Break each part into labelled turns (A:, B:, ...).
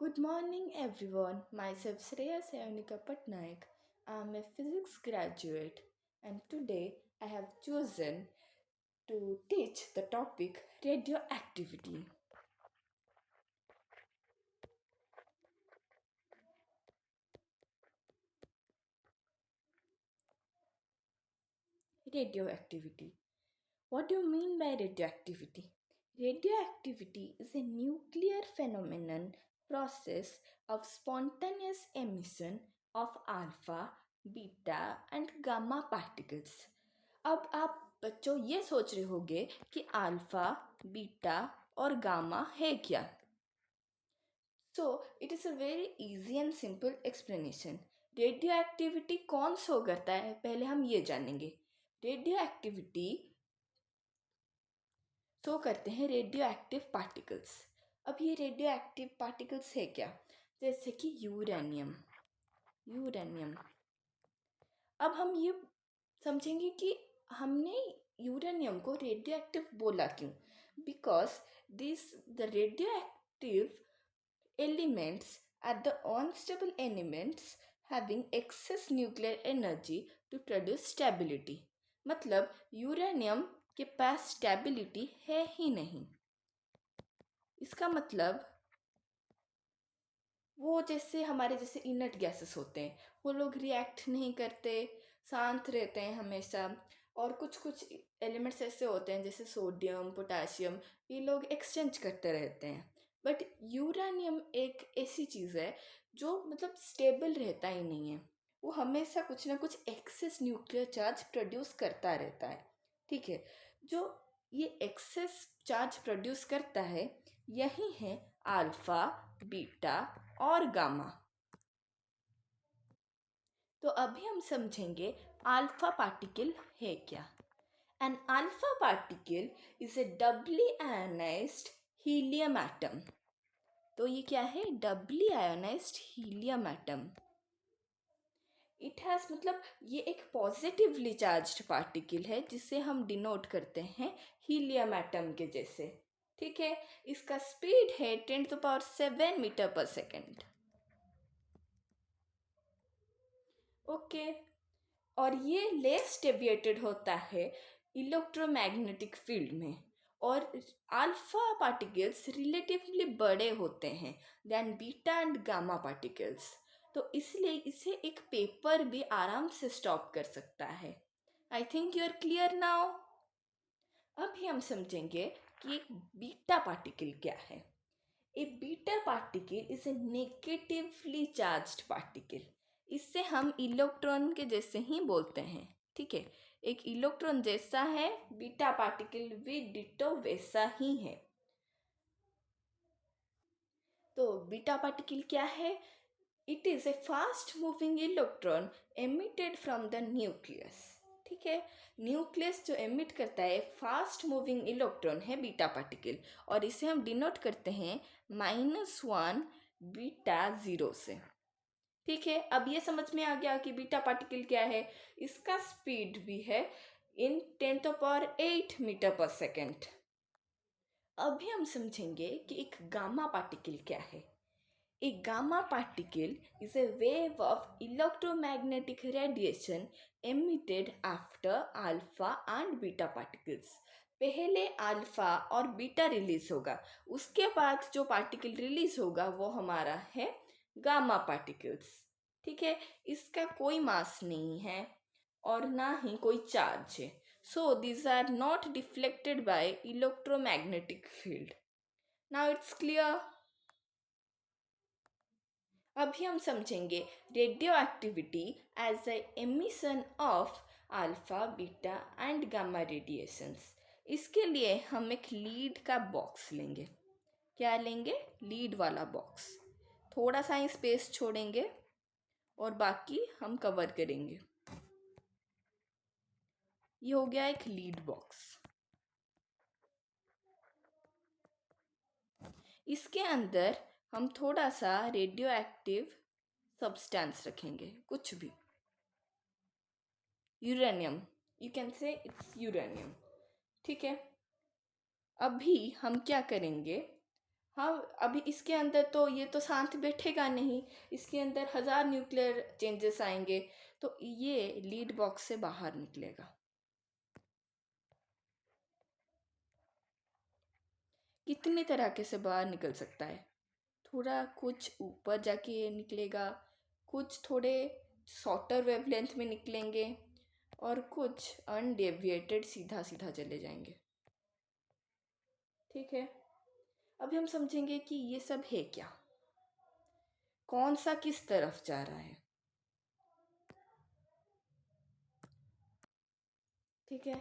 A: Good morning, everyone. Myself Shreya Sayonika Patnaik. I am a physics graduate, and today I have chosen to teach the topic radioactivity. Radioactivity. What do you mean by radioactivity? Radioactivity is a nuclear phenomenon process of spontaneous emission of alpha, beta and gamma particles. अब आप बच्चों ये सोच रहे होंगे कि alpha, beta और gamma है क्या? So it is a very easy and simple explanation. Radio activity कौन शो करता है पहले हम ये जानेंगे. रेडियो एक्टिविटी शो करते हैं रेडियो एक्टिव पार्टिकल्स. अब ये रेडियो एक्टिव पार्टिकल्स है क्या? जैसे कि यूरेनियम. यूरेनियम अब हम ये समझेंगे कि हमने यूरेनियम को रेडियो एक्टिव बोला क्यों. Because this the radio active elements are the unstable elements having excess nuclear energy to produce stability. मतलब यूरेनियम के पास स्टेबिलिटी है ही नहीं. इसका मतलब वो जैसे हमारे जैसे इनर्ट गैसेस होते हैं, वो लोग रिएक्ट नहीं करते, शांत रहते हैं हमेशा. और कुछ कुछ एलिमेंट्स ऐसे होते हैं जैसे सोडियम, पोटासियम, ये लोग एक्सचेंज करते रहते हैं. बट यूरेनियम एक ऐसी चीज़ है जो मतलब स्टेबल रहता ही नहीं है. वो हमेशा कुछ ना कुछ एक्सेस न्यूक्लियर चार्ज प्रोड्यूस करता रहता है. ठीक है. जो ये एक्सेस चार्ज प्रोड्यूस करता है यही है अल्फा, बीटा और गामा. तो अभी हम समझेंगे अल्फा पार्टिकल है क्या. An alpha particle is a doubly ionised helium atom. तो ये क्या है? Doubly ionised helium atom. It has मतलब ये एक पॉजिटिवली चार्ज्ड पार्टिकल है जिसे हम डिनोट करते हैं हीलियम एटम के जैसे. ठीक है. इसका स्पीड है 10⁻⁷ मीटर पर सेकेंड. ओके. और ये लेस डेविएटेड होता है इलेक्ट्रोमैग्नेटिक फील्ड में. और अल्फा पार्टिकल्स रिलेटिवली बड़े होते हैं then beta and gamma particles. तो इसलिए इसे एक पेपर भी आराम से स्टॉप कर सकता है. I think you are clear now. अभी हम समझेंगे कि एक बीटा पार्टिकल क्या है. A beta particle is a negatively charged particle. इससे हम इलेक्ट्रॉन के जैसे ही बोलते हैं. ठीक है. एक इलेक्ट्रॉन जैसा है, बीटा पार्टिकल भी डिटो वैसा ही है. तो बीटा पार्टिकल क्या है? It is a fast moving electron emitted from the nucleus. ठीक है. न्यूक्लियस जो एमिट करता है फास्ट मूविंग इलेक्ट्रॉन है बीटा पार्टिकल. और इसे हम डिनोट करते हैं -1 बीटा 0 से. ठीक है. अब ये समझ में आ गया कि बीटा पार्टिकल क्या है. इसका स्पीड भी है इन 10⁸ मीटर पर सेकेंड. अभी हम समझेंगे कि एक गामा पार्टिकल क्या है. A gamma particle is a wave of electromagnetic radiation emitted after alpha and beta particles. पहले अल्फा और बीटा रिलीज होगा, उसके बाद जो पार्टिकल रिलीज होगा वो हमारा है गामा पार्टिकल्स. ठीक है. इसका कोई मास नहीं है और ना ही कोई चार्ज है. So these are not deflected by electromagnetic field. Now it's clear. अभी हम समझेंगे radioactivity as a emission of alpha, beta and gamma radiations. इसके लिए हम एक लीड का बॉक्स लेंगे. क्या लेंगे? लीड वाला बॉक्स. थोड़ा सा ही स्पेस छोड़ेंगे और बाकी हम कवर करेंगे. ये हो गया एक लीड बॉक्स. इसके अंदर हम थोड़ा सा रेडियो एक्टिव सब्सटेंस रखेंगे, कुछ भी. Uranium, you can say it's uranium. ठीक है. अभी हम क्या करेंगे, हाँ, अभी इसके अंदर तो ये तो शांत बैठेगा नहीं, इसके अंदर 1000 न्यूक्लियर चेंजेस आएंगे, तो ये लीड बॉक्स से बाहर निकलेगा। कितने तरीके से बाहर निकल सकता है? थोड़ा कुछ ऊपर जाके ये निकलेगा, कुछ थोड़े शॉर्टर वेवलेंथ में निकलेंगे, और कुछ अनडेविएटेड सीधा सीधा चले जाएंगे। ठीक है, अभी हम समझेंगे कि ये सब है क्या, कौन सा किस तरफ जा रहा है। ठीक है,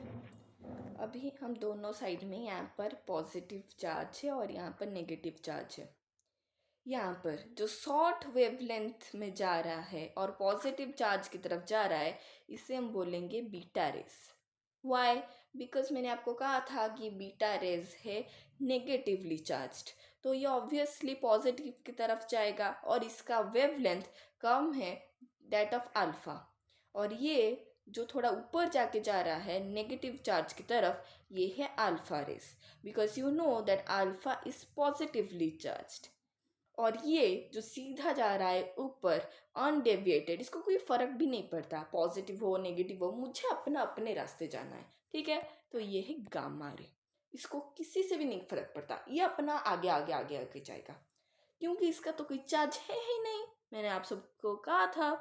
A: अभी हम दोनों साइड में, यहाँ पर पॉजिटिव चार्ज है और यहाँ पर नेगेटिव चार्ज है। यहाँ पर जो शॉर्ट वेवलेंथ में जा रहा है और पॉजिटिव चार्ज की तरफ जा रहा है, इसे हम बोलेंगे बीटा रेस। वाई? बिकॉज मैंने आपको कहा था कि बीटा रेज है नेगेटिवली चार्ज्ड, तो ये ऑब्वियसली पॉजिटिव की तरफ जाएगा और इसका वेवलेंथ कम है दैट ऑफ अल्फा। और ये जो थोड़ा ऊपर जाके जा रहा है नेगेटिव चार्ज की तरफ, ये है alpha rays, because you know that alpha is positively charged. और ये जो सीधा जा रहा है ऊपर अनडेविएटेड, इसको कोई फर्क भी नहीं पड़ता, पॉजिटिव हो नेगेटिव हो, मुझे अपना अपने रास्ते जाना है। ठीक है, तो ये है गामा रे, इसको किसी से भी नहीं फर्क पड़ता, ये अपना आगे आगे आगे आगे जाएगा, क्योंकि इसका तो कोई चार्ज है ही नहीं, मैंने आप सबको कहा था।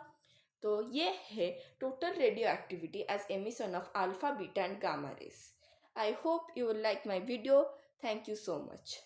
A: तो ये है total radioactivity as emission of alpha beta and gamma rays. I hope you will like my video. Thank you so much.